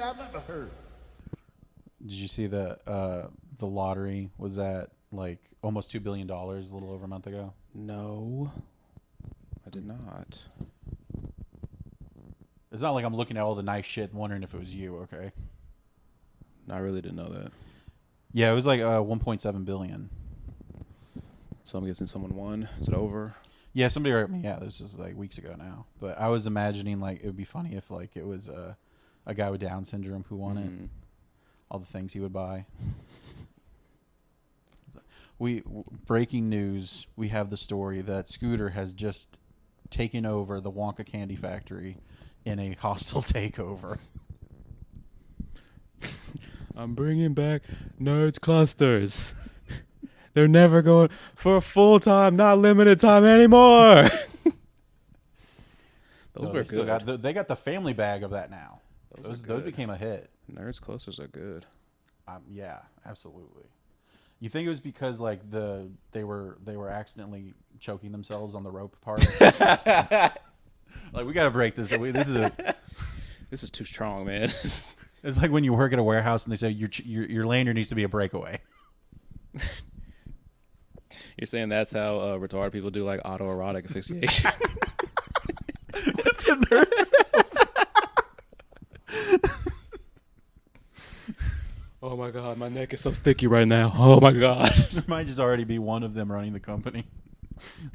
I've never heard. Did you see that the lottery was at like almost $2 billion a little over a month ago? No, I did not. It's not like I'm looking at all the nice shit and wondering if it was you, okay? No, I really didn't know that. Yeah, it was like 1.7 billion. So I'm guessing someone won. Is it over? Yeah, somebody wrote me. Yeah, this is like weeks ago now. But I was imagining like it would be funny if like it was a guy with Down syndrome who won it. All the things he would buy. Breaking news. We have the story that Scooter has just taken over the Wonka Candy Factory in a hostile takeover. I'm bringing back Nerds Clusters. They're never going for a full time, not limited time anymore. Those were good. They got the family bag of that now. Those became a hit. Nerds Clusters are good. Yeah, absolutely. You think it was because like they were accidentally choking themselves on the rope part? Like we got to break this. This is too strong, man. It's like when you work at a warehouse and they say your lanyard needs to be a breakaway. You're saying that's how retarded people do like autoerotic asphyxiation. Oh my god, my neck is so sticky right now. Oh my god. There might just already be one of them running the company.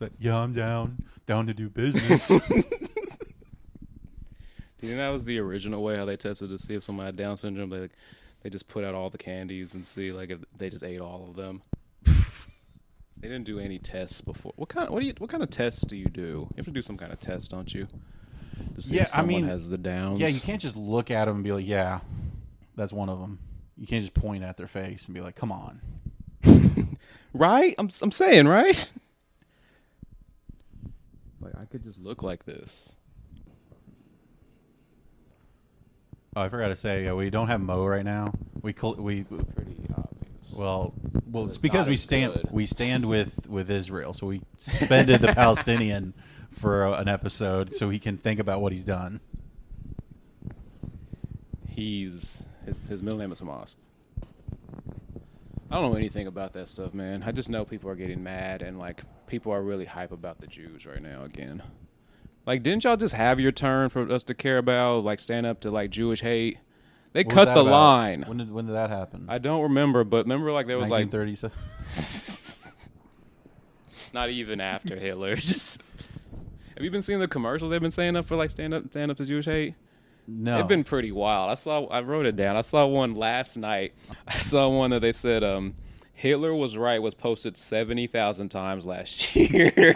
Like, yeah, I'm down to do business. Do you think that was the original way how they tested to see if somebody had Down syndrome? They just put out all the candies and see like if they just ate all of them. They didn't do any tests before. What kind of tests do you do? You have to do some kind of test, don't you? To see if someone has the Downs. Yeah, you can't just look at them and be like, yeah, that's one of them. You can't just point at their face and be like, come on. Right? I'm saying, right? Like I could just look like this. Oh, I forgot to say, we don't have Mo right now. We It's pretty obvious. well, it's It's because not we stand with Israel, so we suspended the Palestinian for an episode so he can think about what he's done. His middle name is Hamas. I don't know anything about that stuff, man. I just know people are getting mad and like people are really hype about the Jews right now again. Like, didn't y'all just have your turn for us to care about, like, stand up to like Jewish hate? They cut the line. When did that happen? I don't remember, but remember like there was 1930s. not even after Hitler. Just have you been seeing the commercials they've been saying up for like stand up to Jewish hate? No. They've been pretty wild. I wrote it down. I saw one last night. I saw one that they said Hitler was right was posted 70,000 times last year.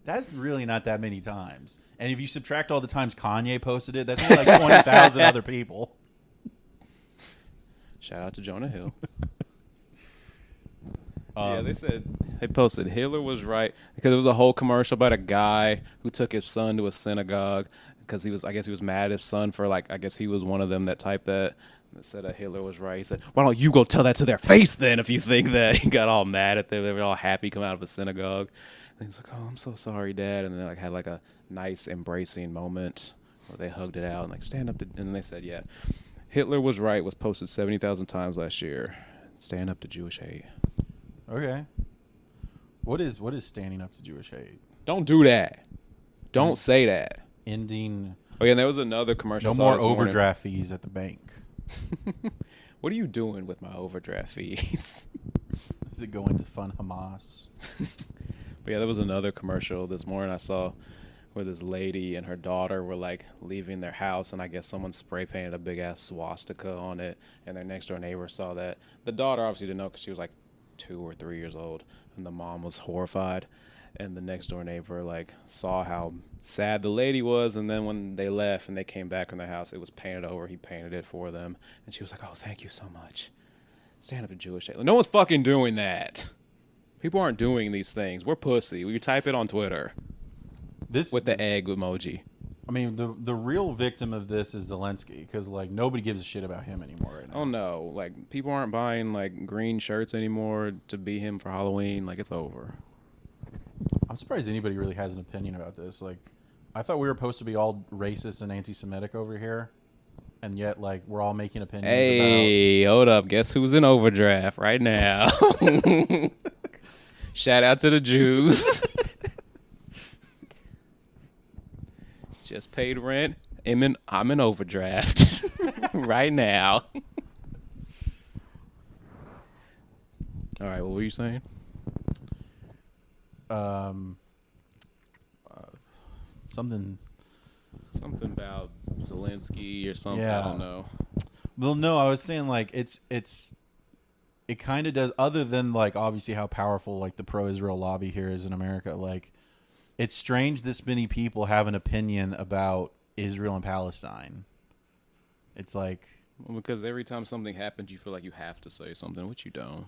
That's really not that many times. And if you subtract all the times Kanye posted it, that's only like 20,000 other people. Shout out to Jonah Hill. Yeah, they said they posted Hitler was right because there was a whole commercial about a guy who took his son to a synagogue because he was mad at his son for like I guess he was one of them that typed that said Hitler was right. He said, "Why don't you go tell that to their face then if you think that?" He got all mad at them. They were all happy coming out of a synagogue. And he's like, "Oh, I'm so sorry, Dad." And then like had like a nice embracing moment where they hugged it out and like stand up to. And then they said, "Yeah, Hitler was right." Was posted 70,000 times last year. Stand up to Jewish hate. Okay. What is standing up to Jewish hate? Don't do that. Don't say that. Ending. Oh yeah, and there was another commercial. No more overdraft fees at the bank. What are you doing with my overdraft fees? Is it going to fund Hamas? But yeah, there was another commercial this morning I saw where this lady and her daughter were like leaving their house, and I guess someone spray painted a big ass swastika on it, and their next door neighbor saw that. The daughter obviously didn't know because she was like 2 or 3 years old, and the mom was horrified. And the next door neighbor like saw how sad the lady was, and then when they left and they came back in their house, it was painted over. He painted it for them, and she was like, "Oh, thank you so much. Stand up to Jewish hate." No one's fucking doing that. People aren't doing these things. We're pussy. You type it on Twitter. With the egg emoji. I mean, the real victim of this is Zelensky, because like nobody gives a shit about him anymore right now. Oh no, like people aren't buying like green shirts anymore to be him for Halloween. Like it's over. I'm surprised anybody really has an opinion about this. Like, I thought we were supposed to be all racist and anti-Semitic over here, and yet like we're all making opinions Hey, hold up. Guess who's in overdraft right now? Shout out to the Jews. Just paid rent. I'm in overdraft right now. All right, what were you saying? Something about Zelensky or something. Yeah. I don't know. Well, no, I was saying like it kind of does. Other than like obviously how powerful like the pro-Israel lobby here is in America, like it's strange this many people have an opinion about Israel and Palestine. It's like Well, because every time something happens, you feel like you have to say something, which you don't.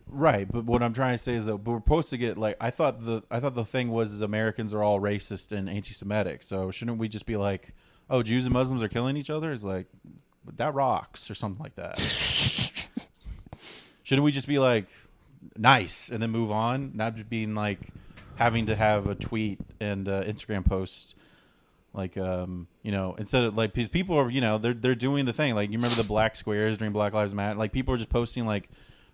right, but what I'm trying to say is that we're supposed to get like I thought the thing was is Americans are all racist and anti-Semitic. So shouldn't we just be like, oh, Jews and Muslims are killing each other? It's like that rocks or something like that. Shouldn't we just be like nice and then move on, not just being like having to have a tweet and Instagram post like instead of like because people are they're doing the thing like you remember the black squares during Black Lives Matter, like people are just posting like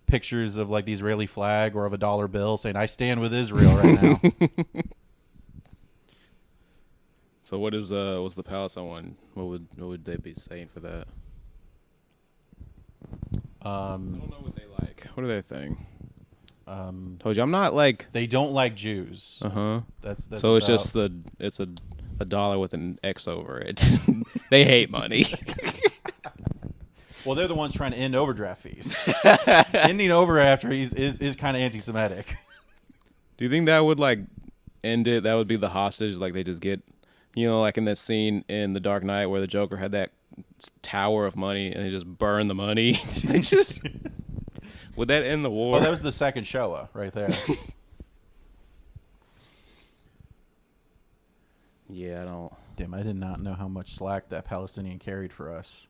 pictures of like the Israeli flag or of a dollar bill saying I stand with Israel right now. So what's the Palestine one? What would they be saying for that? I don't know what they like. What do they think? Told you I'm not like they don't like Jews. That's so it's just it's a dollar with an X over it. They hate money. Well, they're the ones trying to end overdraft fees. Ending overdraft fees is kind of anti-Semitic. Do you think that would like end it? That would be the hostage. Like they just get, like in that scene in The Dark Knight where the Joker had that tower of money and they just burn the money. They just would that end the war? Well, that was the second Shoah right there. Yeah, I don't. Damn, I did not know how much slack that Palestinian carried for us.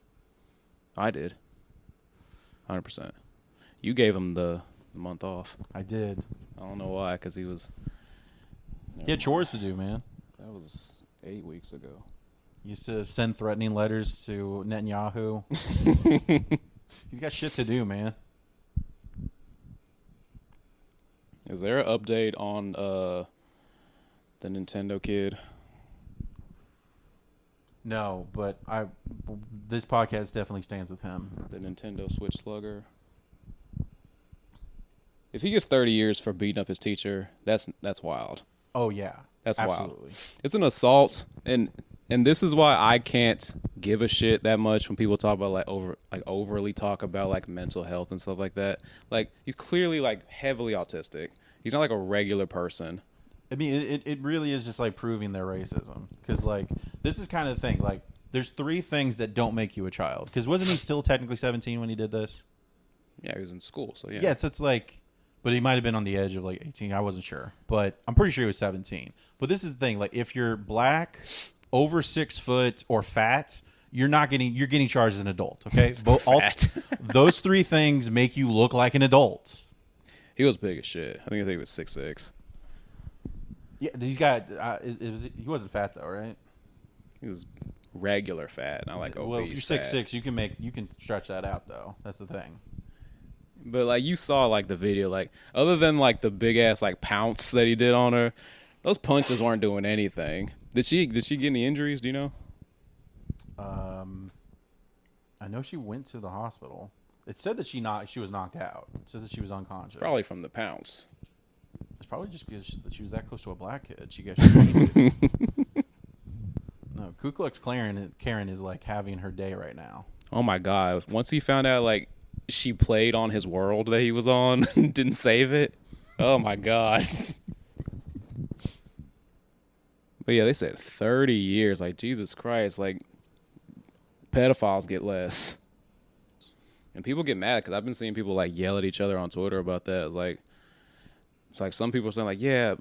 I did. 100%. You gave him the month off. I did. I don't know why, because he was. He had chores to do, man. That was 8 weeks ago. He used to send threatening letters to Netanyahu. He's got shit to do, man. Is there an update on the Nintendo kid? No, but this podcast definitely stands with him. The Nintendo Switch slugger. If he gets 30 years for beating up his teacher, that's wild. Oh yeah, that's absolutely wild. It's an assault, and this is why I can't give a shit that much when people talk about overly talk about like mental health and stuff like that. Like he's clearly like heavily autistic. He's not like a regular person. I mean, it really is just like proving their racism. Because like this is kind of the thing. Like there's 3 things that don't make you a child. Because wasn't he still technically 17 when he did this? Yeah, he was in school. So yeah. Yeah, it's like, but he might have been on the edge of like 18. I wasn't sure, but I'm pretty sure he was 17. But this is the thing. Like if you're black, over 6 foot, or fat, you're getting charged as an adult. Okay, those 3 things make you look like an adult. He was big as shit. I think he was 6'6". Yeah, he's got. He wasn't fat though, right? He was regular fat, not like obese. Well, if you're 6'6", you can stretch that out though. That's the thing. But like you saw like the video, like other than like the big ass like pounce that he did on her, those punches weren't doing anything. Did she get any injuries? Do you know? I know she went to the hospital. It said that she was knocked out. It said that she was unconscious. Probably from the pounce. It's probably just because she was that close to a black kid. She got fainted. No, Ku Klux Karen is like having her day right now. Oh my god! Once he found out like she played on his world that he was on, didn't save it. Oh my god! But yeah, they said 30 years. Like Jesus Christ! Like pedophiles get less, and people get mad because I've been seeing people like yell at each other on Twitter about that. It's like some people are saying like, yeah,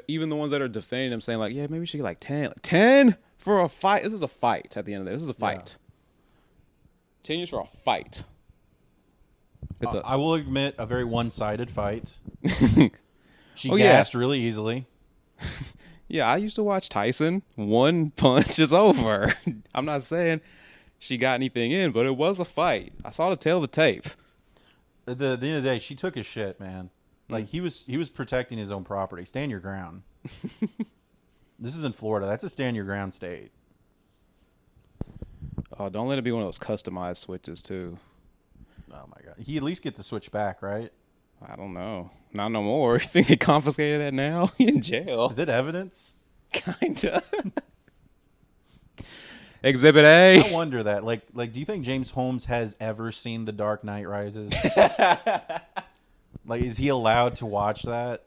even the ones that are defending him saying like, yeah, maybe she get like 10. Like 10 for a fight? This is a fight at the end of this. This is a fight. Yeah. 10 years for a fight. I will admit, a very one-sided fight. She gassed really easily. Yeah, I used to watch Tyson. One punch is over. I'm not saying she got anything in, but it was a fight. I saw the tail of the tape. At the end of the day, she took his shit, man. Like he was protecting his own property. Stand your ground. This is in Florida. That's a stand your ground state. Oh, don't let it be one of those customized switches too. Oh my god. He at least get the switch back, right? I don't know. Not no more. You think they confiscated that now? He in jail. Is it evidence? Kinda. Exhibit A. I wonder that. Like, do you think James Holmes has ever seen The Dark Knight Rises? Like, is he allowed to watch that?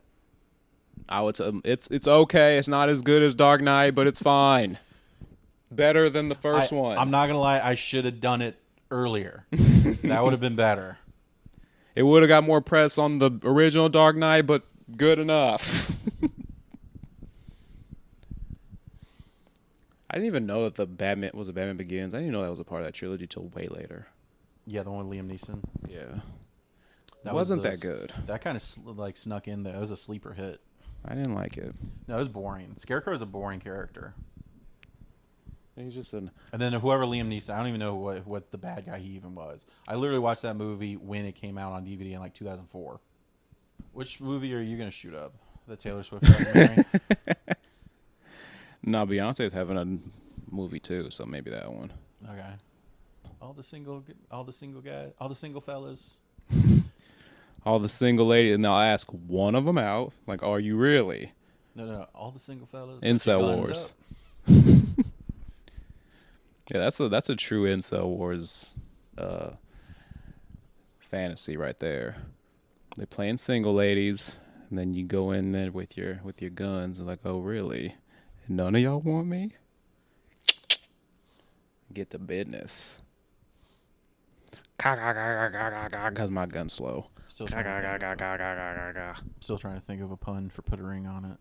I would. It's okay. It's not as good as Dark Knight, but it's fine. Better than the first one. I'm not gonna lie. I should have done it earlier. That would have been better. It would have got more press on the original Dark Knight, but good enough. I didn't even know that the Batman Begins. I didn't know that was a part of that trilogy till way later. Yeah, the one with Liam Neeson. Yeah. That wasn't that good. That kind of like snuck in there. It was a sleeper hit. I didn't like it. No, it was boring. Scarecrow is a boring character. He's just And then whoever Liam Neeson, I don't even know what the bad guy he even was. I literally watched that movie when it came out on DVD in like 2004. Which movie are you gonna shoot up? The Taylor Swift documentary? No, Beyonce's having a movie too, so maybe that one. Okay. All the single guys, all the single fellas. All the single ladies, and they'll ask one of them out. Like, are you really? No. All the single fellas. IncelWars. Yeah, that's a true IncelWars fantasy right there. They're playing single ladies, and then you go in there with your guns and like, oh really? None of y'all want me? Get to business. Cause my gun's slow. Still trying to think of a pun for put a ring on it.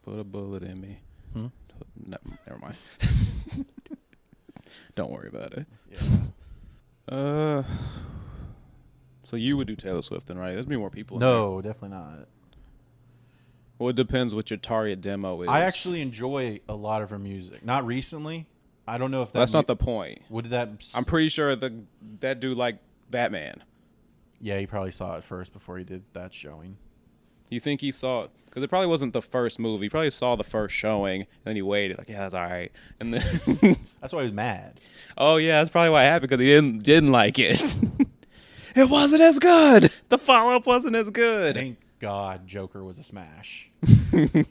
Put a bullet in me. No, never mind. Don't worry about it. Yeah. So you would do Taylor Swift then, right? There's be more people. No, definitely not. Well, it depends what your target demo is. I actually enjoy a lot of her music. Not recently. I don't know if that's not the point. What did that? I'm pretty sure that dude liked Batman. Yeah, he probably saw it first before he did that showing. You think he saw it? Because it probably wasn't the first movie. He probably saw the first showing, and then he waited. Like, yeah, that's all right. And then that's why he was mad. Oh yeah, that's probably why it happened, because he didn't like it. It wasn't as good. The follow-up wasn't as good. Thank God Joker was a smash. You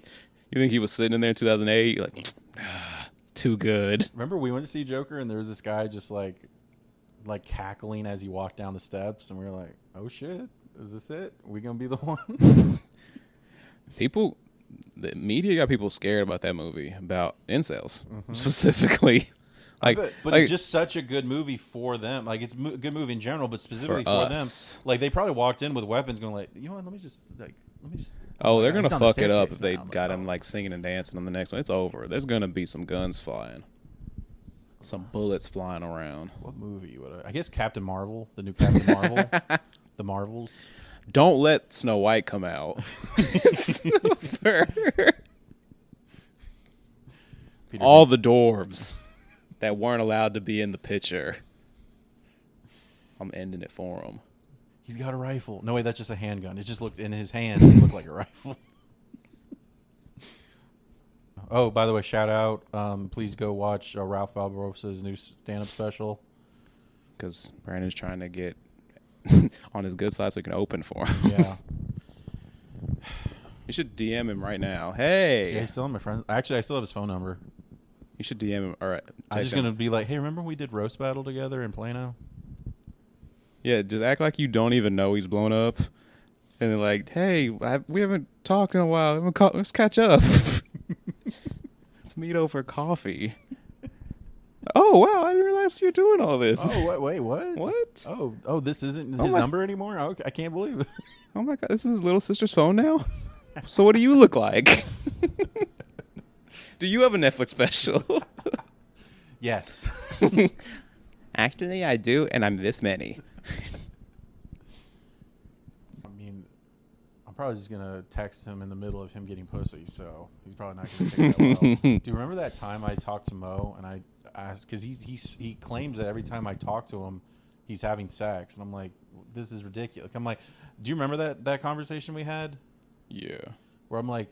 think he was sitting in there in 2008 like, too good? Remember we went to see Joker and there was this guy just like cackling as he walked down the steps, and we were like, oh shit, is this it? Are we gonna be the ones? The media got people scared about that movie, about incels specifically. Like, but it's just such a good movie for them. Like, it's a good movie in general, but specifically for them. Like, they probably walked in with weapons, going like, you know what? Let me just. Oh, they're gonna fuck it up if they got him like singing and dancing on the next one. It's over. There's gonna be some guns flying, some bullets flying around. What movie would I guess Captain Marvel, the new Captain Marvel, the Marvels. Don't let Snow White come out. All the dwarves that weren't allowed to be in the picture. I'm ending it for him. He's got a rifle. No, wait, that's just a handgun. It just looked in his hand. It looked like a rifle. Oh, by the way, shout out. Please go watch Ralph Barbarosa's new stand-up special. Because Brandon's trying to get on his good side so he can open for him. Yeah. You should DM him right now. Hey. Yeah, he's still on my friend. Actually, I still have his phone number. You should DM him. All right. I'm just going to be like, hey, remember we did Roast Battle together in Plano? Yeah, just act like you don't even know he's blown up. And then like, hey, we haven't talked in a while. Let's catch up. Let's meet over coffee. Oh, wow, I didn't realize you're doing all this. Oh, wait, what? What? Oh, this isn't his number anymore? Okay, I can't believe it. Oh, my God, this is his little sister's phone now? So what do you look like? Do you have a Netflix special? Yes. Actually, I do, and I'm this many. I mean, I'm probably just going to text him in the middle of him getting pussy, so he's probably not going to take that well. Do you remember that time I talked to Mo, and because he claims that every time I talk to him, he's having sex, and I'm like, this is ridiculous. I'm like, do you remember that conversation we had? Yeah. Where I'm like,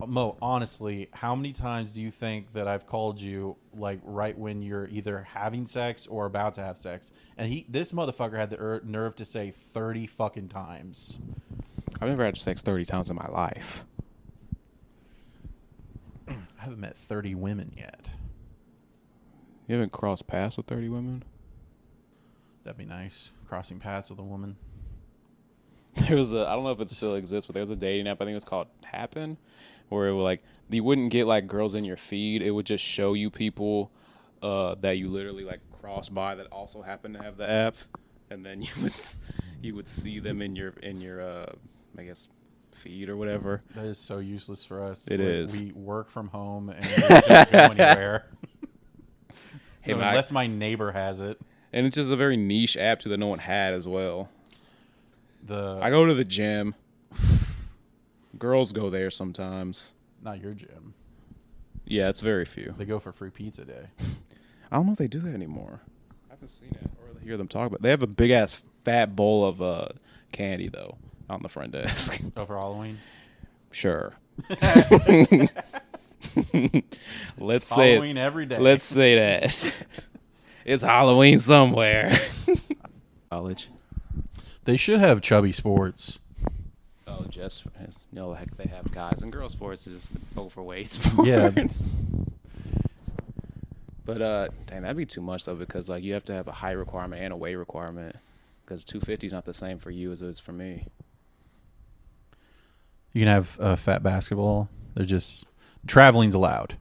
Mo, honestly, how many times do you think that I've called you like right when you're either having sex or about to have sex? And this motherfucker had the nerve to say 30 fucking times. I've never had sex 30 times in my life. I haven't met 30 women yet. You haven't crossed paths with 30 women? That'd be nice. Crossing paths with a woman. There was I don't know if it still exists, but there was a dating app, I think it was called Happen, where it would like, you wouldn't get like girls in your feed. It would just show you people that you literally like cross by that also happen to have the app. And then you would see them in your I guess feed or whatever. That is so useless for us. It is. We work from home and we don't go anywhere. Hey, unless my neighbor has it. And it's just a very niche app too that no one had as well. I go to the gym. Girls go there sometimes. Not your gym. Yeah, it's very few. They go for free pizza day. I don't know if they do that anymore. I haven't seen it or hear them talk about it. They have a big ass fat bowl of candy though on the front desk. Oh, for Halloween? Sure. Let's say Halloween every day. Let's say that. It's Halloween somewhere. College. They should have chubby sports. Oh, just like they have guys and girls sports, just overweight sports. Yeah. But dang, that'd be too much though, because like you have to have a height requirement and a weight requirement, because 250 is not the same for you as it is for me. You can have fat basketball. They're just traveling's allowed.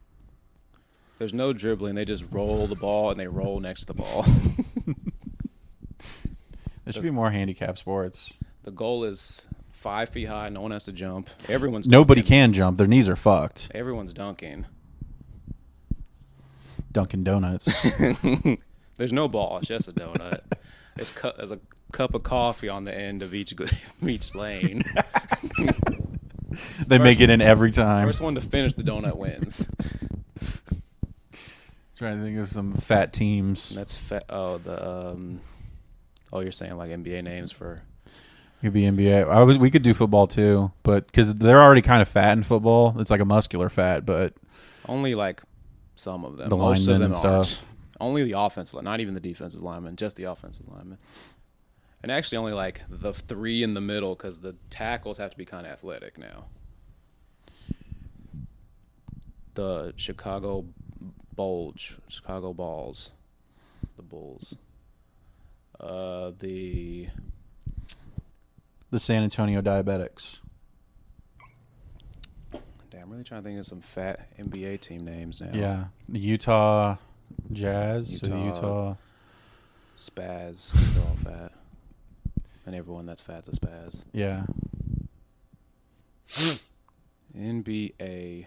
There's no dribbling. They just roll the ball and they roll next to the ball. There should be more handicap sports. The goal is 5 feet high. No one has to jump. Everyone's Nobody dunking. can jump. Their knees are fucked. Everyone's dunking. Dunkin' Donuts. There's no ball. It's just a donut. There's a cup of coffee on the end of each lane. They make it in every time. First one to finish the donut wins. Trying to think of some fat teams. That's fat. Oh, you're saying like NBA names for. Could be NBA. We could do football too, but because they're already kind of fat in football, it's like a muscular fat, but only like some of them. The Most of linemen them and aren't. stuff. Only the offensive, not even the defensive linemen, just the offensive linemen. And actually, only like the 3 in the middle, because the tackles have to be kind of athletic now. The Chicago Balls, the Bulls. The San Antonio Diabetics. Damn, I'm really trying to think of some fat NBA team names now. Yeah, the Utah Jazz. Utah Spaz. They're all fat, and everyone that's fat's a spaz. Yeah. NBA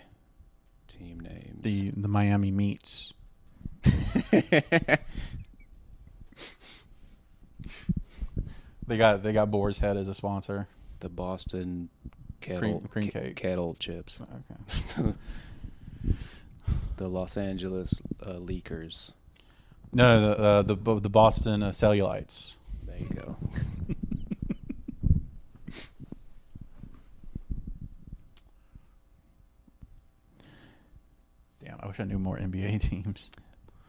team names. The Miami Meats. They got Boar's Head as a sponsor. The Boston Kettle cream cake. Kettle chips. Okay. The Los Angeles Leakers. No, the Boston Cellulites. There you go. Damn, I wish I knew more NBA teams.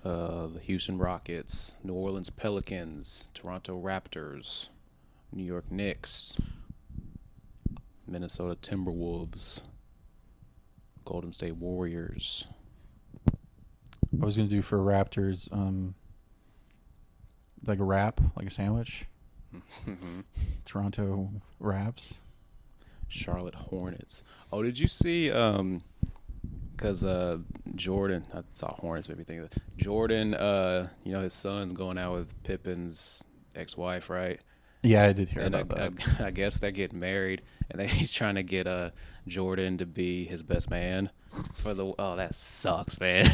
The Houston Rockets, New Orleans Pelicans, Toronto Raptors, New York Knicks, Minnesota Timberwolves, Golden State Warriors. I was gonna do for Raptors, like a wrap, like a sandwich. Mm-hmm. Toronto Raps. Charlotte Hornets. Oh, did you see? Because Jordan, I saw Hornets, made me think of it. Jordan, his son's going out with Pippen's ex-wife, right? Yeah, I did hear And about that. I guess they're getting married, and then he's trying to get Jordan to be his best man for the. Oh, that sucks, man.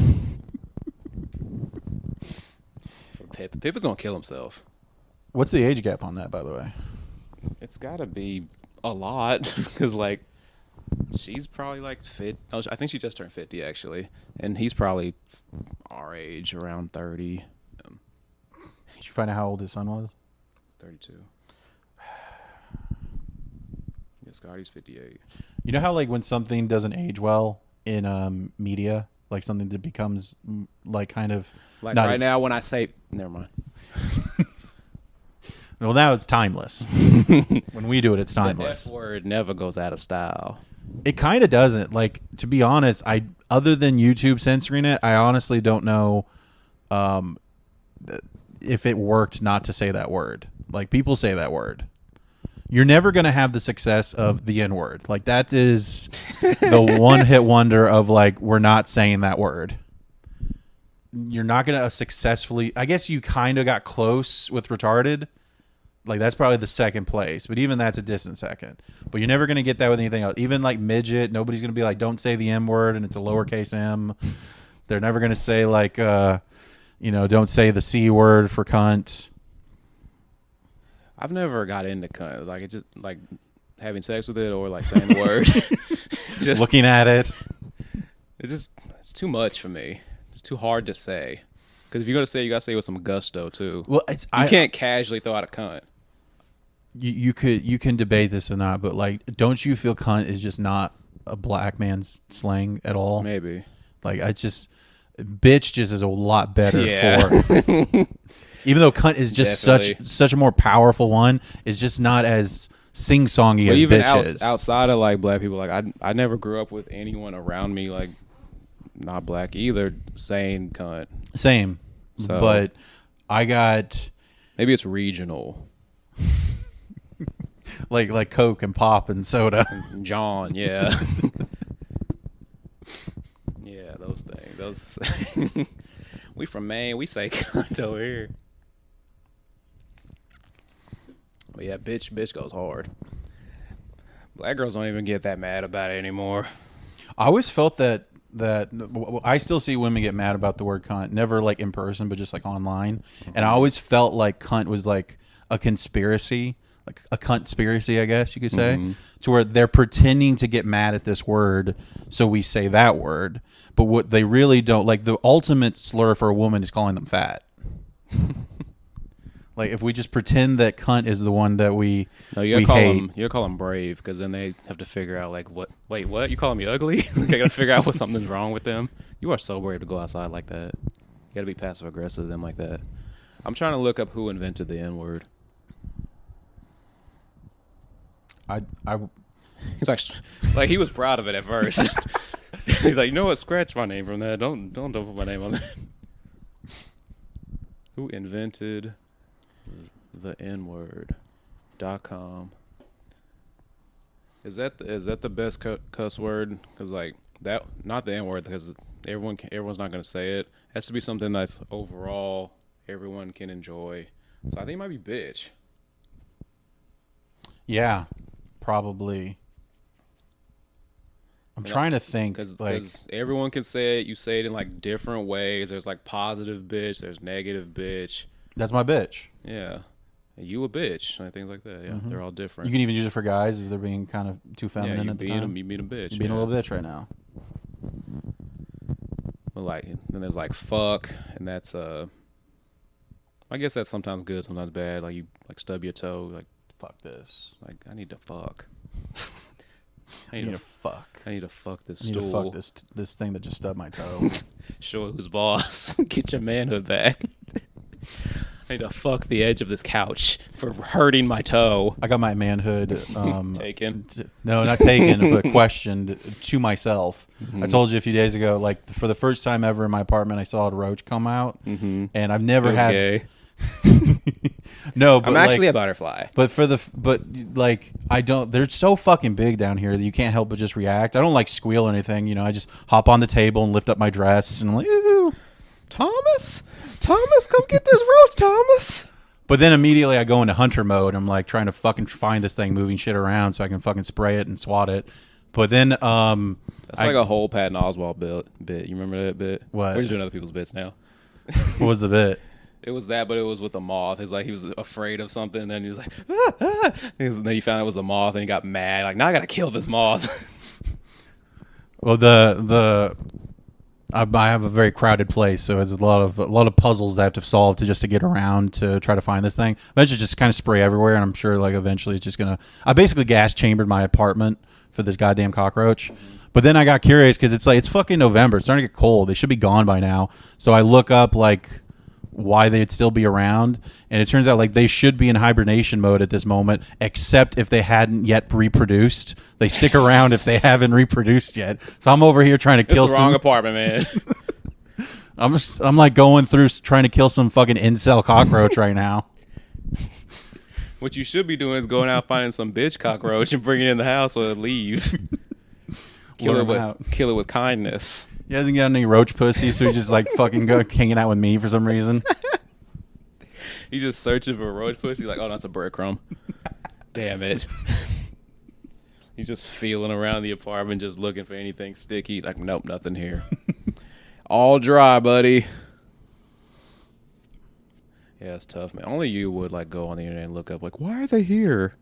For Pippen. Pippen's gonna kill himself. What's the age gap on that, by the way? It's got to be a lot, because like She's probably like 50. Oh, I think she just turned 50 actually, and he's probably our age, around 30. Did you find out how old his son was? 32. Yeah, Scotty's 58. You know how like when something doesn't age well in media, like something that becomes like kind of like right now when I say, never mind. Well, now it's timeless. When we do it, it's timeless. The F word never goes out of style. It kind of doesn't. Like, to be honest, other than YouTube censoring it, I honestly don't know if it worked not to say that word. Like, people say that word. You're never going to have the success of the N-word. Like, that is the one-hit wonder of, like, we're not saying that word. You're not going to successfully... I guess you kind of got close with retarded. Like, that's probably the second place. But even that's a distant second. But you're never going to get that with anything else. Even, like, midget, nobody's going to be like, don't say the M-word, and it's a lowercase m. They're never going to say, like, don't say the C word for cunt. I've never got into cunt. Like, it just, like, having sex with it or, like, saying the word. Just looking at it. It's too much for me. It's too hard to say. Because if you're going to say it, you got to say it with some gusto, too. Well, you can't casually throw out a cunt. You can debate this or not, but like, don't you feel cunt is just not a black man's slang at all? Maybe. Like, bitch just is a lot better for. Even though cunt is just such a more powerful one, it's just not as sing-songy as even bitch is. Outside of like black people, like I never grew up with anyone around me like not black either saying cunt. Same, so, but I got maybe it's regional. like Coke and pop and soda. John, yeah. Yeah, those things. Those we from Maine, we say cunt over here. But yeah, bitch goes hard. Black girls don't even get that mad about it anymore. I always felt that I still see women get mad about the word cunt, never like in person, but just like online. And I always felt like cunt was like a conspiracy. Like a cuntspiracy, I guess you could say, to where they're pretending to get mad at this word, so we say that word. But what they really don't, like the ultimate slur for a woman is calling them fat. Like if we just pretend that cunt is the one that we you gotta call them brave, because then they have to figure out like what. Wait, what? You calling me ugly? They gotta figure out what something's wrong with them. You are so brave to go outside like that. You gotta be passive aggressive to them like that. I'm trying to look up who invented the N word. He's like he was proud of it at first. He's like, you know what? Scratch my name from that. Don't put my name on that. Who invented the N-word.com? Is that the best cuss word? Because like that, not the N-word, because everyone's not gonna say it. It has to be something that's overall everyone can enjoy. So I think it might be bitch. Yeah. Probably. I'm trying to think because everyone can say it. You say it in like different ways. There's like positive bitch. There's negative bitch. That's my bitch. Yeah, you a bitch. And things like that. Yeah, they're all different. You can even use it for guys if they're being kind of too feminine at the time. You being a bitch. You're being a little bitch right now. But like, then there's like fuck, and that's I guess that's sometimes good, sometimes bad. Like you like stub your toe, like. Fuck this. Like, I need to fuck. I need to fuck. I need to fuck this stool. I need to fuck this thing that just stubbed my toe. Show who's boss. Get your manhood back. I need to fuck the edge of this couch for hurting my toe. I got my manhood taken. No, not taken, but questioned to myself. I told you a few days ago, like for the first time ever in my apartment, I saw a roach come out, and I've never had. Gay. No, but I'm actually a butterfly. But I don't. They're so fucking big down here that you can't help but just react. I don't like squeal or anything. You know, I just hop on the table and lift up my dress and I'm like, ooh, Thomas, come get this roach, Thomas. But then immediately I go into hunter mode. I'm like trying to fucking find this thing, moving shit around so I can fucking spray it and swat it. But then that's like a whole Patton Oswalt bit. You remember that bit? What? We're just doing other people's bits now. What was the bit? It was that, but it was with a moth. It's like he was afraid of something, and then he was like, ah, ah. And then he found it was a moth, and he got mad. Like, now I gotta kill this moth. Well, I have a very crowded place, so it's a lot of puzzles that I have to solve to get around to try to find this thing. Eventually, just kind of spray everywhere, and I'm sure like eventually it's just gonna. I basically gas chambered my apartment for this goddamn cockroach. But then I got curious because it's fucking November. It's starting to get cold. They should be gone by now. So I look up like why they'd still be around, and it turns out like they should be in hibernation mode at this moment, except if they hadn't yet reproduced. They stick around if they haven't reproduced yet. So I'm over here trying to kill the wrong apartment, man. I'm like going through trying to kill some fucking incel cockroach right now. What you should be doing is going out finding some bitch cockroach and bringing it in the house or leave. Kill it with kindness. He hasn't got any roach pussy, so he's just like fucking hanging out with me for some reason. He's just searching for a roach pussy. Like, oh, that's a breadcrumb. Damn it. He's just feeling around the apartment, just looking for anything sticky. Like, nope, nothing here. All dry, buddy. Yeah, it's tough, man. Only you would like go on the internet and look up, like, why are they here?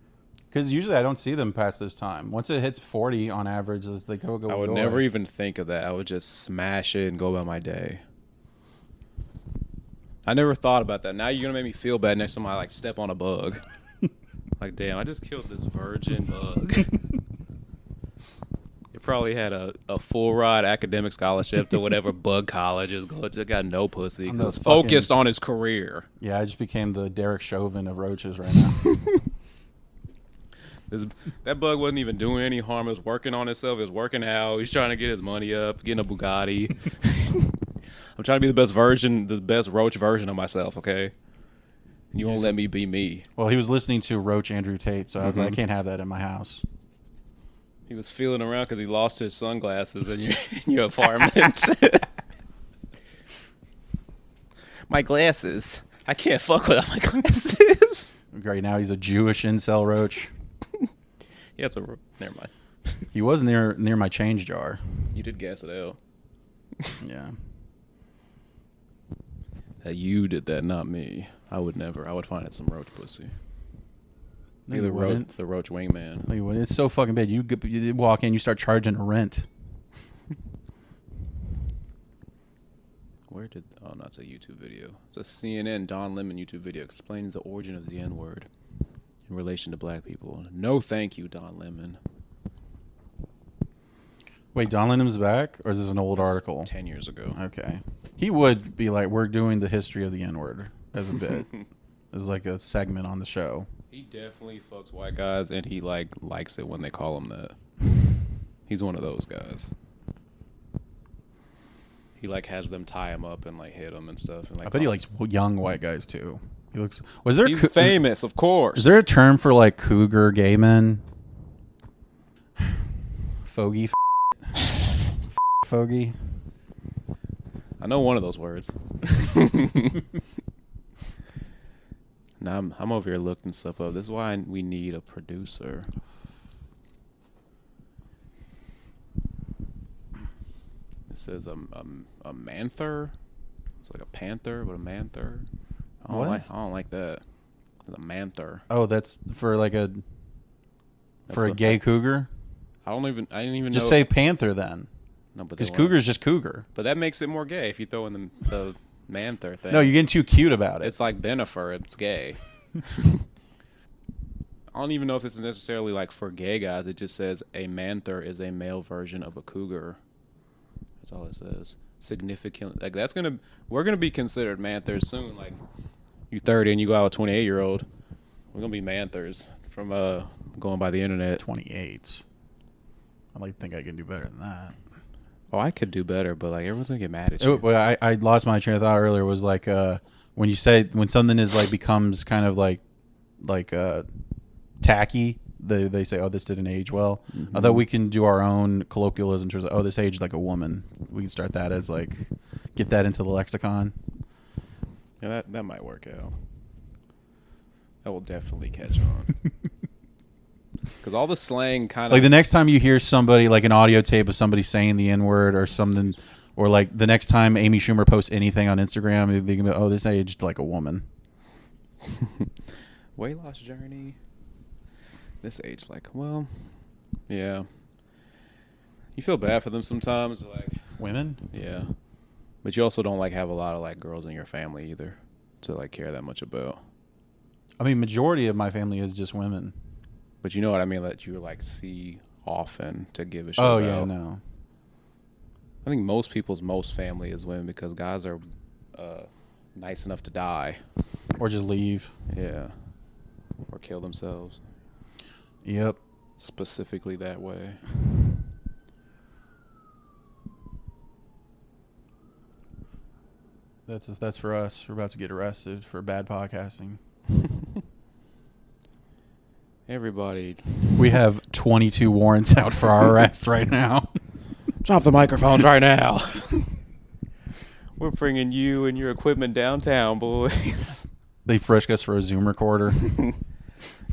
Because usually I don't see them past this time. Once it hits 40 on average, as they go. I would never even think of that. I would just smash it and go about my day. I never thought about that. Now you're gonna make me feel bad next time I like step on a bug. Like, damn, I just killed this virgin bug. It probably had a full ride academic scholarship to whatever bug college is going to. Got no pussy. Was focused on his career. Yeah, I just became the Derek Chauvin of roaches right now. That bug wasn't even doing any harm. It was working on itself. It was working out. He's trying to get his money up, getting a Bugatti. I'm trying to be the best roach version of myself, okay? And you won't let me be me. Well, he was listening to Roach Andrew Tate, so I was like, I can't have that in my house. He was feeling around because he lost his sunglasses in your apartment. My glasses. I can't fuck without my glasses. Right now, he's a Jewish incel roach. Yeah, never mind. He was near my change jar. You did gas it out. Yeah. That you did that, not me. I would never. I would find it some roach pussy. No, the roach wingman. No, it's so fucking bad. You walk in, you start charging rent. Oh, no, it's a YouTube video. It's a CNN Don Lemon YouTube video explaining the origin of the N-word in relation to black people. No thank you, Don Lemon. Wait, Don Lemon's back? Or is this an old article? 10 years ago. Okay. He would be like, we're doing the history of the N-word as a bit. As like a segment on the show. He definitely fucks white guys, and he likes it when they call him that. He's one of those guys. He has them tie him up and hit him and stuff. And I bet he likes young white guys too. He looks. He's famous, of course. Is there a term for cougar gay men? Fogey. Fogey. I know one of those words. Now I'm over here looking stuff up. This is why we need a producer. It says a manther. It's like a panther, but a manther. I don't like that. It's a manther. Oh, that's for a gay cougar. I didn't even just know. say panther then. No, but because cougar's just cougar. But that makes it more gay if you throw in the manther thing. No, you're getting too cute about it. It's like Benifer. It's gay. I don't even know if it's necessarily for gay guys. It just says a manther is a male version of a cougar. That's all it says. Significant. We're gonna be considered manthers soon. You 30 and you go out with 28-year-old. We're gonna be manthers from going by the internet. 28. I think I can do better than that. Oh, I could do better, but everyone's gonna get mad at you. Well, I lost my train of thought earlier. Was when something is becomes kind of tacky. They say, oh, this didn't age well. Mm-hmm. I thought we can do our own colloquialism in terms of, oh, this aged like a woman. We can start that as get that into the lexicon. Yeah, that might work out. That will definitely catch on. Because all the slang kind of... the next time you hear somebody, an audio tape of somebody saying the N-word or something, or the next time Amy Schumer posts anything on Instagram, they can be, oh, this aged like a woman. Weight loss journey. This aged yeah. You feel bad for them sometimes, like Women? yeah, but you also don't like have a lot of like girls in your family either to like care that much about. I mean, majority of my family is just women. But you know what I mean, that you like see often to give a shit Oh about. yeah, no. I think most people's most family is women because guys are nice enough to die. Or just leave. Yeah. Or kill themselves. Yep. Specifically that way. That's for us. We're about to get arrested for bad podcasting. Everybody. We have 22 warrants out for our arrest right now. Drop the microphones right now. We're bringing you and your equipment downtown, boys. They frisk us for a Zoom recorder.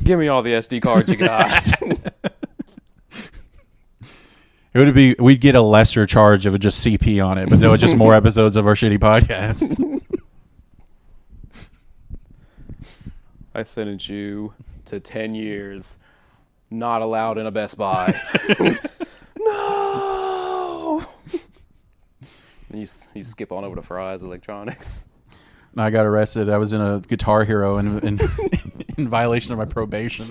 Give me all the SD cards you got. We'd get a lesser charge if it just CP on it, but no, it's just more episodes of our shitty podcast. I sentenced you to 10 years, not allowed in a Best Buy. No! And you skip on over to Fry's Electronics. I got arrested. I was in a Guitar Hero and in violation of my probation.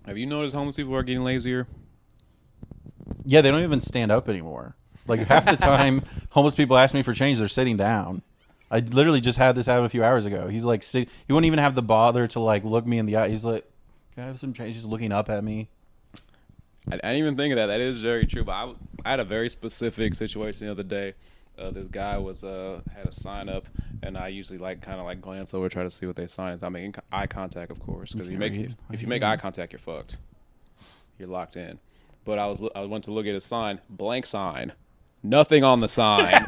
Have you noticed homeless people are getting lazier? Yeah, they don't even stand up anymore. Like half the time, homeless people ask me for change, they're sitting down. I literally just had this happen a few hours ago. He's like, he wouldn't even have the bother to like look me in the eye. He's like, "Can I have some change?" He's just looking up at me. I didn't even think of that. That is very true. But I had a very specific situation the other day. This guy was had a sign up, and I usually kind of glance over, try to see what they sign is. I mean, eye contact, of course, because if you make eye contact, you're fucked. You're locked in. But I went to look at his sign, blank sign, nothing on the sign.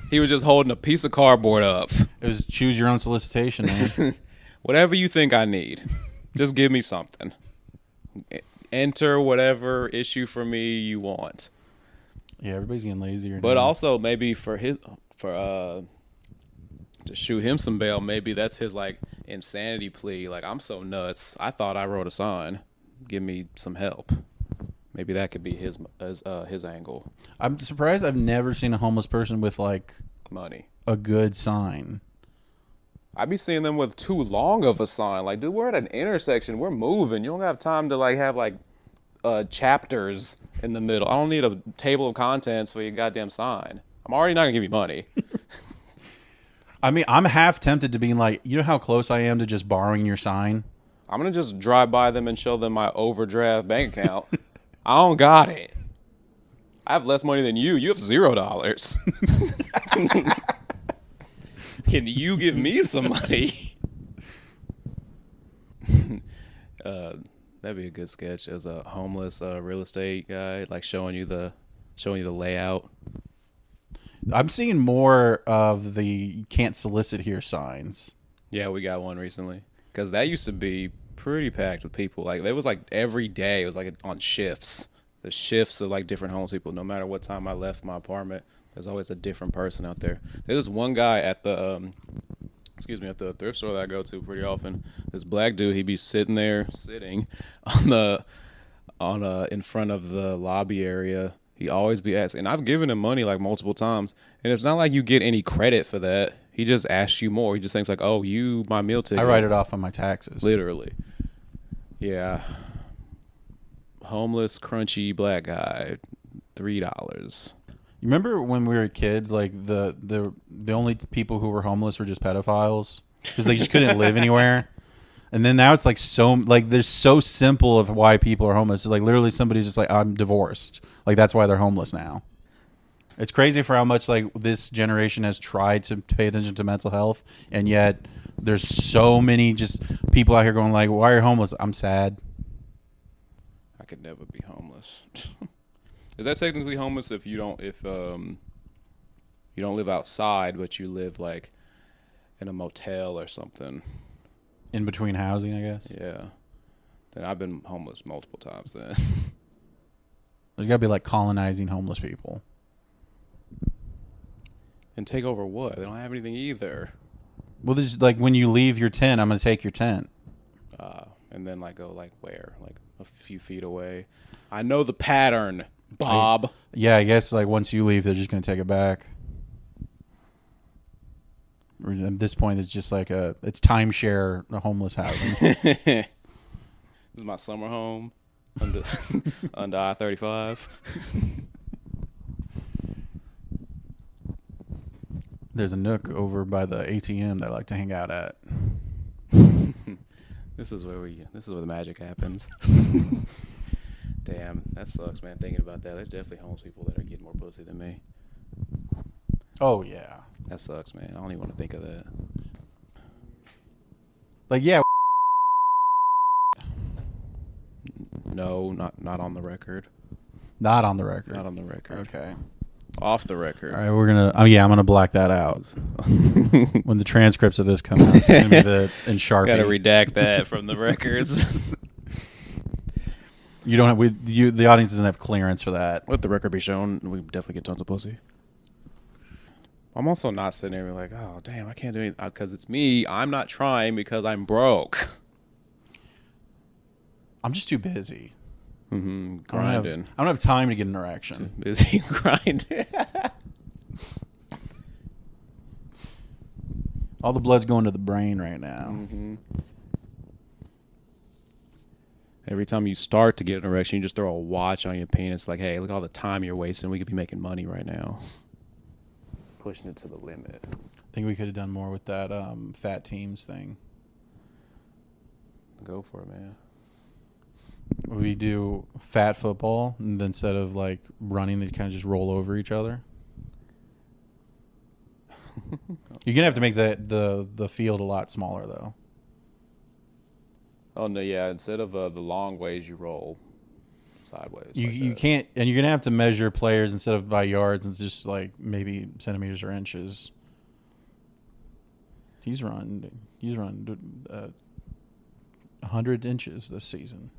He was just holding a piece of cardboard up. It was choose your own solicitation, man. Whatever you think I need, just give me something. Enter whatever issue for me you want. Yeah, everybody's getting lazier. But now. also maybe to shoot him some bail, maybe that's his insanity plea. Like, I'm so nuts, I thought I wrote a sign. Give me some help. Maybe that could be his angle. I'm surprised I've never seen a homeless person with Money. A good sign. I be seeing them with too long of a sign. Like, dude, we're at an intersection. We're moving. You don't have time to have chapters in the middle. I don't need a table of contents for your goddamn sign. I'm already not gonna give you money. I mean, I'm half tempted to be like, you know how close I am to just borrowing your sign? I'm gonna just drive by them and show them my overdraft bank account. I don't got it. I have less money than you. You have $0. Can you give me some money? That'd be a good sketch as a homeless real estate guy, showing you the layout. I'm seeing more of the "you can't solicit here" signs. Yeah, we got one recently because that used to be pretty packed with people. There was every day. It was on shifts. The shifts of different homeless people. No matter what time I left my apartment, there's always a different person out there. There's one guy at the at the thrift store that I go to pretty often. This black dude, he'd be sitting on in front of the lobby area. He always be asking, and I've given him money multiple times, and it's not like you get any credit for that. He just asks you more. He just thinks "Oh, you my meal ticket." I write it off on my taxes. Literally. Yeah. Homeless, crunchy black guy, $3. You remember when we were kids, the only people who were homeless were just pedophiles because they just couldn't live anywhere. And then now it's there's so simple of why people are homeless. It's literally somebody's just I'm divorced. That's why they're homeless now. It's crazy for how much this generation has tried to pay attention to mental health, and yet there's so many just people out here going why are you homeless? I'm sad. I could never be homeless. Is that technically homeless if you don't live outside, but you live in a motel or something? In between housing, I guess. Yeah. Then I've been homeless multiple times then. There's got to be colonizing homeless people. And take over what? They don't have anything either. Well, this is when you leave your tent, I'm going to take your tent. And then like go like where? Like a few feet away. I know the pattern, Bob. Yeah, I guess like once you leave, they're just gonna take it back. At this point, it's just like it's timeshare, a homeless housing. This is my summer home under I-35. There's a nook over by the ATM that I like to hang out at. This is where the magic happens. Damn, that sucks, man. Thinking about that, there's definitely homeless people that are getting more pussy than me. Oh yeah, that sucks, man. I don't even want to think of that. Like yeah. No, not on the record. Not on the record. Not on the record. Okay. Off the record. All right, we're gonna. I'm gonna black that out when the transcripts of this come out. It's gonna be in Sharpie. Gotta redact that from the records. You don't have. The audience doesn't have clearance for that. Let the record be shown. We definitely get tons of pussy. I'm also not sitting there like, oh damn, I can't do anything because it's me. I'm not trying because I'm broke. I'm just too busy. Grinding. I don't have time to get an erection. Too busy grinding. All the blood's going to the brain right now. Mm-hmm. Every time you start to get an erection, you just throw a watch on your penis. Like, hey, look at all the time you're wasting. We could be making money right now. Pushing it to the limit. I think we could have done more with that fat teams thing. Go for it, man. We do fat football, and instead of like running, they kind of just roll over each other. You're gonna have to make the field a lot smaller, though. Oh no, yeah. Instead of the long ways, you roll sideways. You can't, and you're gonna have to measure players instead of by yards. It's just like maybe centimeters or inches. He's run 100 inches this season.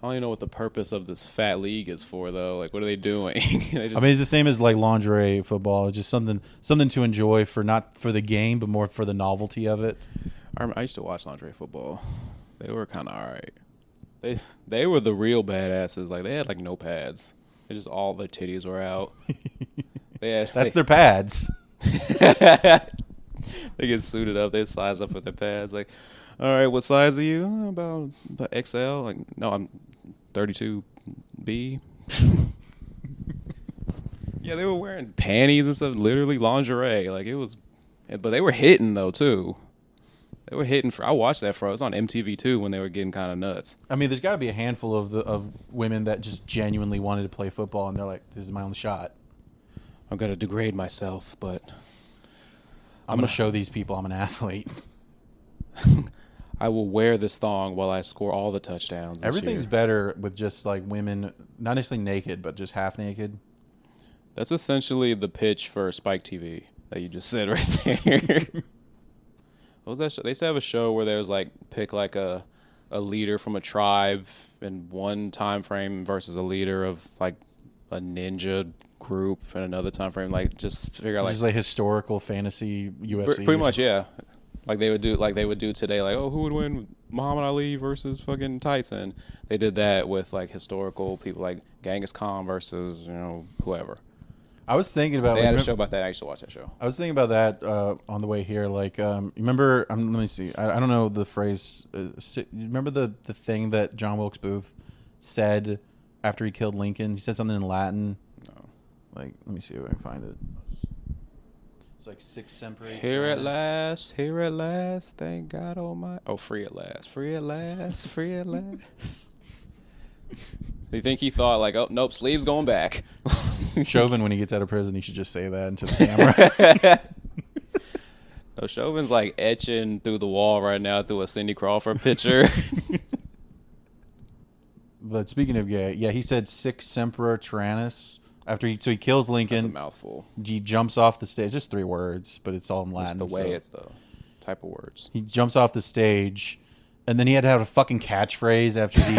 I don't even know what the purpose of this fat league is for, though. Like, what are they doing? I mean, it's the same as like lingerie football. It's just something to enjoy for not for the game, but more for the novelty of it. I used to watch lingerie football. They were kind of all right. They were the real badasses. Like, they had like no pads. They just all their titties were out. That's their pads. They get suited up. They size up with their pads. Like, all right, what size are you? About XL. Like, no, I'm 32B. Yeah, they were wearing panties and stuff. Literally lingerie. Like it was, but they were hitting though too. They were hitting for. I watched that for. It was on MTV too when they were getting kind of nuts. I mean, there's got to be a handful of women that just genuinely wanted to play football, and they're like, "This is my only shot. I'm gonna degrade myself, but I'm gonna show these people I'm an athlete." I will wear this thong while I score all the touchdowns. Everything's better with just like women, not necessarily naked, but just half naked. That's essentially the pitch for Spike TV that you just said right there. What was that show? They used to have a show where there was like pick like a leader from a tribe in one time frame versus a leader of like a ninja group in another time frame. Like just figure out like just like historical fantasy UFC. Pretty much, yeah. Like they would do today, like, oh, who would win, Muhammad Ali versus fucking Tyson? They did that with like historical people, like Genghis Khan versus whoever. I was thinking about. They had a show about that. I used to watch that show. I was thinking about that on the way here. Like, remember? Let me see. I don't know the phrase. Remember the thing that John Wilkes Booth said after he killed Lincoln? He said something in Latin. No. Like, let me see if I can find it. It's like six semper. Here at last, thank God Almighty. Oh, free at last, free at last, free at last. You think he thought like, oh nope, sleeves going back. Chauvin, when he gets out of prison, he should just say that into the camera. No, Chauvin's like etching through the wall right now through a Cindy Crawford picture. But speaking of gay, yeah, he said Sic Semper Tyrannis. After he kills Lincoln. That's a mouthful. He jumps off the stage. Just 3 words, but it's all in Latin. It's the way it's the type of words. He jumps off the stage, and then he had to have a fucking catchphrase after he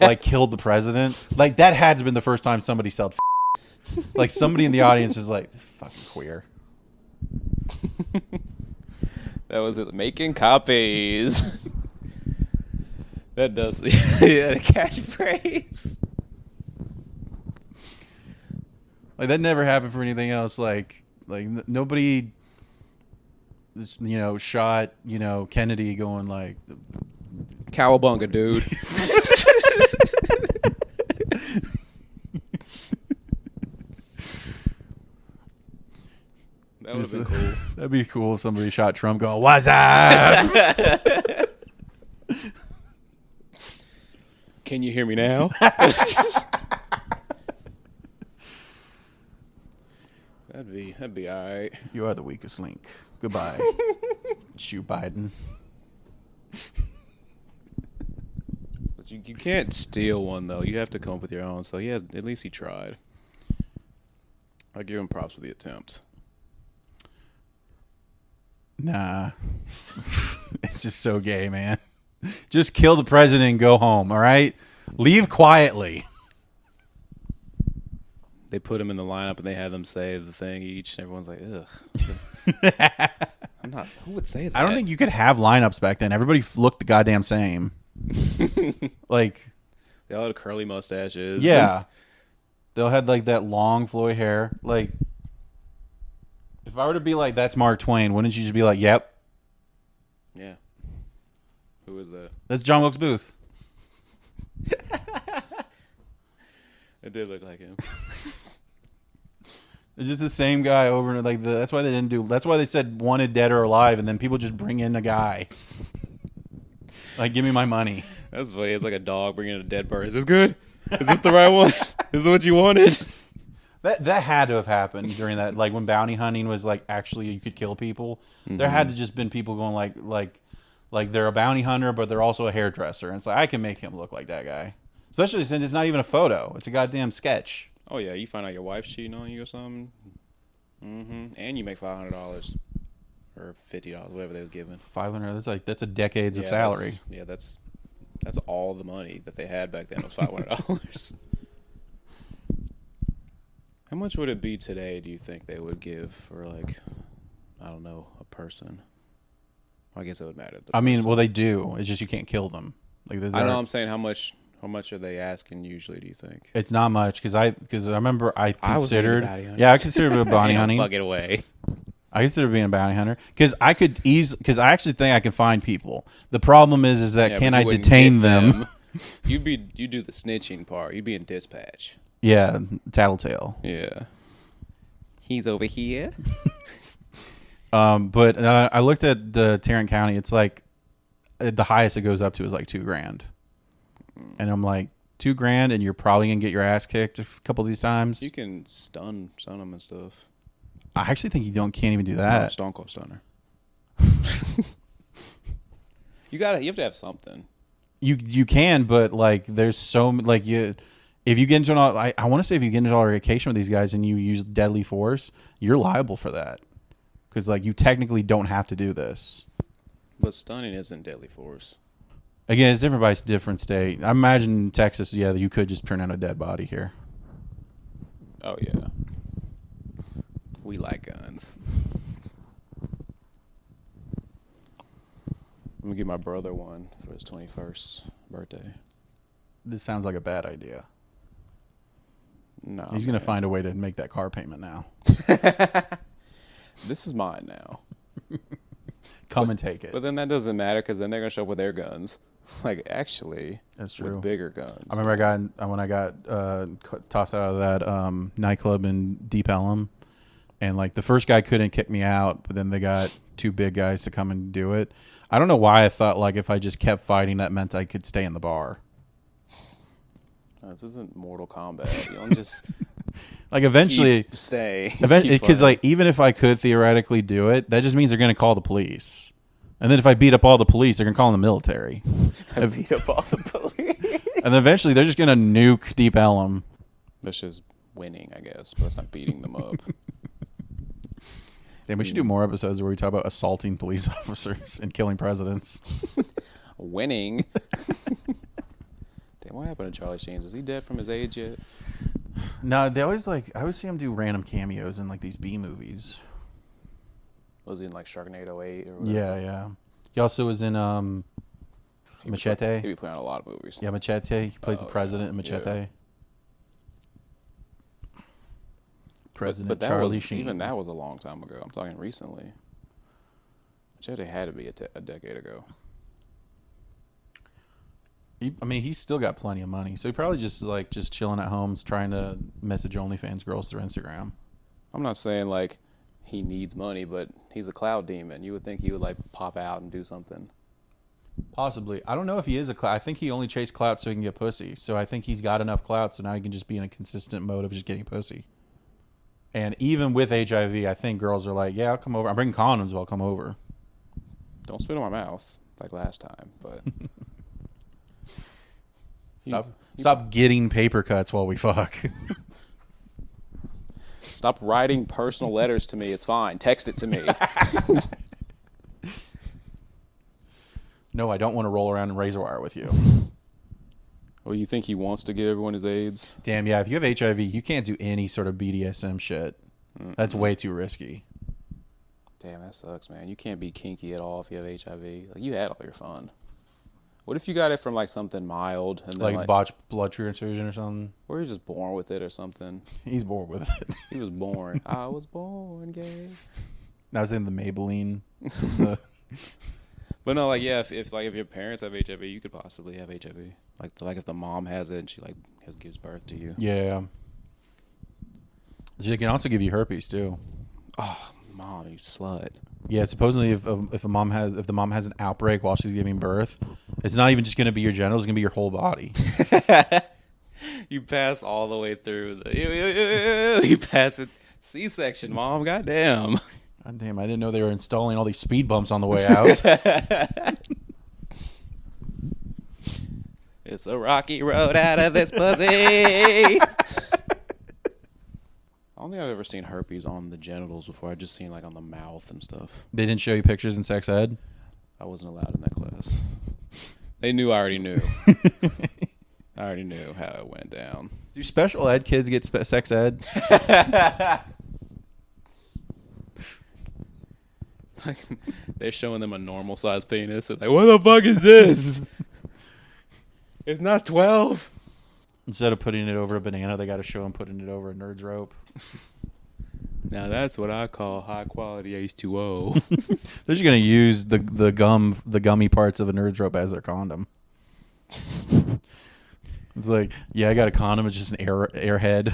like killed the president. Like that had to have been the first time somebody said like somebody in the audience was like, fucking queer. That was it. Making copies. That does. Yeah, a catchphrase. Like that never happened for anything else. Like nobody, shot Kennedy going like Cowabunga, dude. That would have been cool. That'd be cool if somebody shot Trump going, "What's up?" Can you hear me now? That'd be all right. You are the weakest link. Goodbye. Shoe Biden. But you can't steal one though. You have to come up with your own. So yeah, at least he tried. I give him props for the attempt. Nah. It's just so gay, man. Just kill the president and go home, all right? Leave quietly. They put him in the lineup and they had them say the thing each. And everyone's like, ugh. I'm not. Who would say that? I don't think you could have lineups back then. Everybody looked the goddamn same. Like, they all had curly mustaches. Yeah. They all had like that long Floyd hair. Like, if I were to be like, that's Mark Twain, wouldn't you just be like, yep? Yeah. Who is that? That's John Wilkes Booth. It did look like him. It's just the same guy over and like that's why they didn't do. That's why they said wanted, dead or alive, and then people just bring in a guy. Like, give me my money. That's funny. It's like a dog bringing in a dead bird. Is this good? Is this the right one? Is this what you wanted? That had to have happened during that, like when bounty hunting was like actually you could kill people. Mm-hmm. There had to just been people going like they're a bounty hunter, but they're also a hairdresser, and it's like I can make him look like that guy. Especially since it's not even a photo; it's a goddamn sketch. Oh yeah, you find out your wife's cheating on you or something, and you make $500 or $50, whatever they was giving. $500. That's a decades of salary. That's all the money that they had back then was $500. How much would it be today? Do you think they would give for like, I don't know, a person? Well, I guess it would matter. I mean, well, they do. It's just you can't kill them. Like I know. I'm saying how much are they asking usually? Do you think it's not much? Because I remember I considered I considered a bounty hunting. Fuck it away. I consider being a bounty hunter because I actually think I can find people. The problem is that can I detain them? You do the snitching part. You'd be in dispatch. Yeah, tattletale. Yeah. He's over here. But I looked at the Tarrant County. It's like the highest it goes up to is like $2,000, and I'm like $2,000, and you're probably gonna get your ass kicked a couple of these times. You can stun them and stuff. I actually think you can't even do that. No, Stone Cold Stunner. You have to have something. You can, but like there's so like you. If you get into I want to say if you get into an altercation with these guys and you use deadly force, you're liable for that. Because like you technically don't have to do this. But stunning isn't deadly force. Again, it's different by different state. I imagine in Texas, you could just turn out a dead body here. Oh yeah. We like guns. I'm gonna give my brother one for his 21st birthday. This sounds like a bad idea. No, he's gonna find a way to make that car payment now. This is mine now. Come and take it. But then that doesn't matter because then they're gonna show up with their guns. Like actually, that's true. With bigger guns. I remember when I got tossed out of that nightclub in Deep Ellum, and like the first guy couldn't kick me out, but then they got two big guys to come and do it. I don't know why I thought like if I just kept fighting, that meant I could stay in the bar. This isn't Mortal Kombat. You don't just like eventually stay. Because like even if I could theoretically do it, that just means they're gonna call the police. And then if I beat up all the police, they're gonna call in the military. Beat up all the police. And then eventually they're just gonna nuke Deep Ellum. That's just winning, I guess, but it's not beating them up. Damn, we should do more episodes where we talk about assaulting police officers and killing presidents. Winning. Damn, what happened to Charlie Sheen? Is he dead from his age yet? No, they always I always see him do random cameos in like these B movies. Was he in like Sharknado 8 or whatever? Yeah. He also was in Machete. He'd be playing a lot of movies. Yeah, Machete. He plays the president in Machete. Yeah. President but that Charlie was, Sheen. Even that was a long time ago. I'm talking recently. Machete had to be a decade ago. He's still got plenty of money, so he probably just chilling at home, trying to message OnlyFans girls through Instagram. I'm not saying like he needs money, but he's a cloud demon. You would think he would like pop out and do something. Possibly. I don't know if he is a clout. I think he only chased clout so he can get pussy. So I think he's got enough clout, so now he can just be in a consistent mode of just getting pussy. And even with HIV, I think girls are like, yeah, I'll come over. I'm bringing condoms, but I'll come over. Don't spit in my mouth like last time, but... Stop getting paper cuts while we fuck. Stop writing personal letters to me. It's fine. Text it to me. No, I don't want to roll around in razor wire with you. Well, you think he wants to give everyone his AIDS? Damn, yeah. If you have HIV, you can't do any sort of BDSM shit. That's way too risky. Damn, that sucks, man. You can't be kinky at all if you have HIV. Like, you had all your fun. What if you got it from like something mild and then Like botched blood transfusion or something? Or you're just born with it or something? He's born with it. He was born. I was born gay. I was in the Maybelline. But no, like yeah, if your parents have HIV, you could possibly have HIV. Like if the mom has it and she like gives birth to you. Yeah. She can also give you herpes too. Oh, mom, you slut. Yeah, supposedly if the mom has an outbreak while she's giving birth, it's not even just going to be your genitals; it's going to be your whole body. You pass all the way through you pass it C-section, mom. Goddamn. God damn! I didn't know they were installing all these speed bumps on the way out. It's a rocky road out of this pussy. I don't think I've ever seen herpes on the genitals before. I've just seen like on the mouth and stuff. They didn't show you pictures in sex ed? I wasn't allowed in that class. They knew I already knew. I already knew how it went down. Do special ed kids get sex ed? Like, they're showing them a normal sized penis. And like, what the fuck is this? It's not 12. Instead of putting it over a banana, they got to show them putting it over a nerd's rope. Now that's what I call high quality H2O. They're just gonna use the gummy parts of a nerd's rope as their condom. It's like, yeah, I got a condom. It's just an airhead.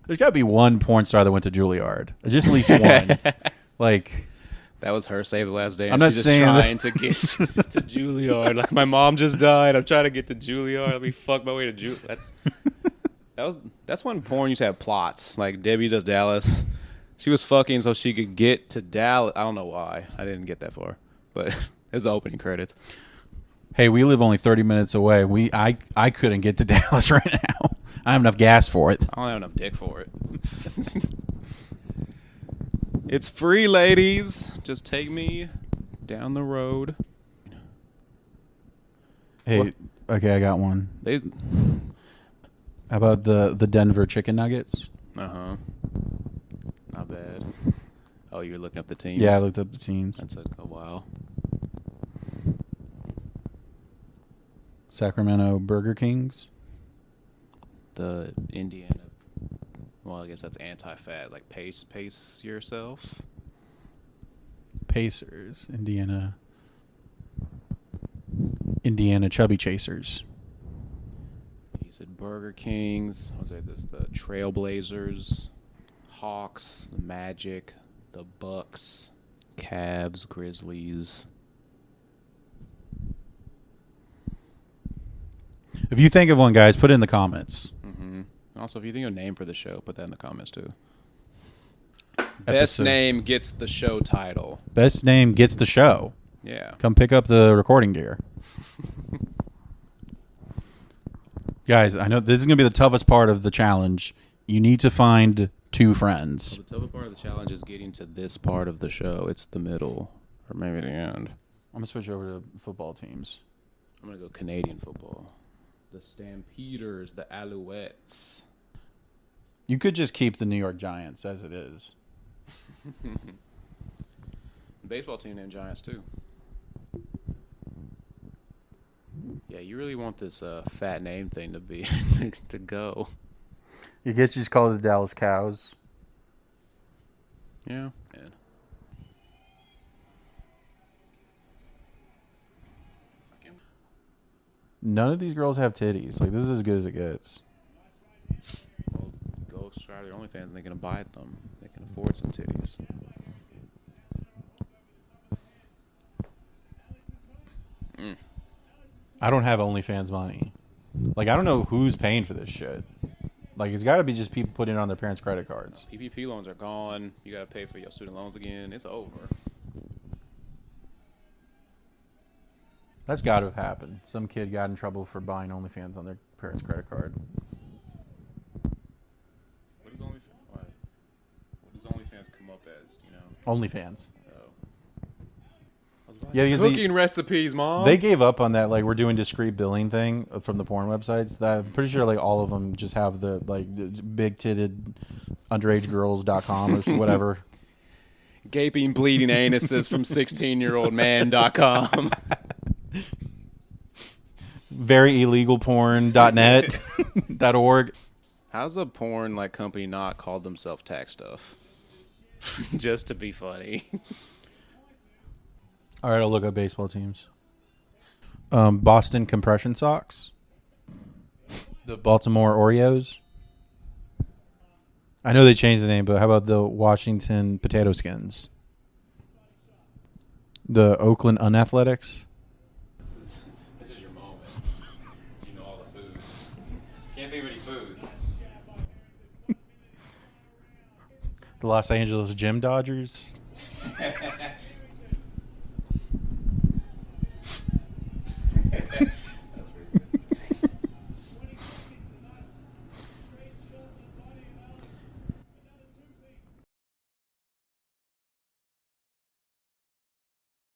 There's got to be one porn star that went to Juilliard. Just at least one. Like, that was her Save the Last Dance. I'm not She's saying just trying to get to Juilliard. Like, my mom just died. I'm trying to get to Juilliard. Let me fuck my way to Juilliard. That's when porn used to have plots. Like Debbie Does Dallas. She was fucking so she could get to Dallas. I don't know why. I didn't get that far. But it's the opening credits. Hey, we live only 30 minutes away. I couldn't get to Dallas right now. I have enough gas for it. I don't have enough dick for it. It's free, ladies. Just take me down the road. Hey, what? Okay, I got one. How about the Denver chicken nuggets? Uh-huh. Not bad. Oh, you're looking up the teams? Yeah, I looked up the teams. That took a while. Sacramento Burger Kings. The Indiana. Well, I guess that's anti-fat. Like pace yourself. Pacers. Indiana Chubby Chasers. He said Burger Kings. What was it? This the Trailblazers, Hawks, the Magic, the Bucks, Cavs, Grizzlies. If you think of one, guys, put it in the comments. Mm-hmm. Also, if you think of a name for the show, put that in the comments too. Episode. Best name gets the show title. Best name gets the show. Yeah. Come pick up the recording gear. Guys, I know this is going to be the toughest part of the challenge. You need to find 2 friends. Well, the toughest part of the challenge is getting to this part of the show. It's the middle, or maybe the end. I'm going to switch over to football teams. I'm going to go Canadian football. The Stampeders, the Alouettes. You could just keep the New York Giants as it is. Baseball team named Giants too. Yeah, you really want this fat name thing to be to go. You guess you just call it the Dallas Cows. Yeah. Man. None of these girls have titties. Like, this is as good as it gets. Well, go subscribe to your OnlyFans and they can buy them. They can afford some titties. I don't have OnlyFans money. Like, I don't know who's paying for this shit. Like, it's got to be just people putting it on their parents' credit cards. PPP loans are gone. You got to pay for your student loans again. It's over. That's got to have happened. Some kid got in trouble for buying OnlyFans on their parents' credit card. What does OnlyFans come up as? You know. OnlyFans. Oh. Yeah, because Cooking recipes, Mom. they gave up on that. Like, we're doing discrete billing thing from the porn websites. That I'm pretty sure like all of them just have the big titted underagegirls.com or whatever. Gaping, bleeding anuses from 16-year-old-man.com. Very illegal porn.net .org. How's a porn like company not called themselves tax stuff? Just to be funny. All right, I'll look up baseball teams. Boston Compression Socks. The Baltimore Oreos. I know they changed the name, but how about the Washington Potato Skins? The Oakland Unathletics. This is your moment. You know all the foods. Can't think of any foods. The Los Angeles Gym Dodgers.